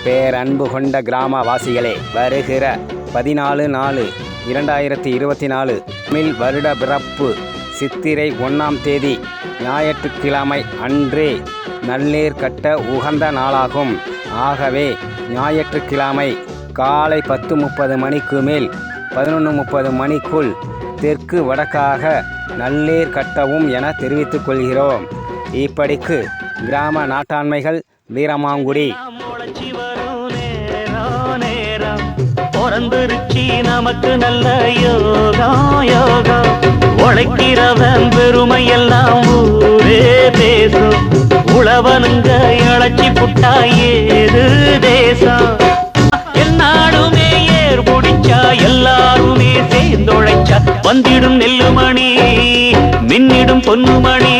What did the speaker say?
பேரன்பு கொண்ட கிராமவாசிகளே, வருகிற 14/4/2024 தமிழ் வருட பிறப்பு சித்திரை 1ஆம் தேதி ஞாயிற்றுக்கிழமை அன்றே நல்லேர் கட்ட உகந்த நாளாகும். ஆகவே ஞாயிற்றுக்கிழமை காலை 10:30 மணிக்கு மேல் 11:30 மணிக்குள் தெற்கு வடக்காக நல்லேர் கட்டவும் என தெரிவித்துக் கொள்கிறோம். இப்படிக்கு கிராம நாட்டாண்மைகள் வீரமாங்குடி. பிறந்துருச்சி நமக்கு நல்ல யோகா யோகா, உழைக்கிறவன் பெருமையெல்லாம் ஊரே பேசும். உழவனுங்க இழைச்சி புட்டா ஏது தேசம், என்னாடுமே ஏர் பிடிச்சா எல்லாருமே சேர்ந்தொழைச்சா வந்திடும் நெல்லுமணி மின்னிடும் பொன்னுமணி.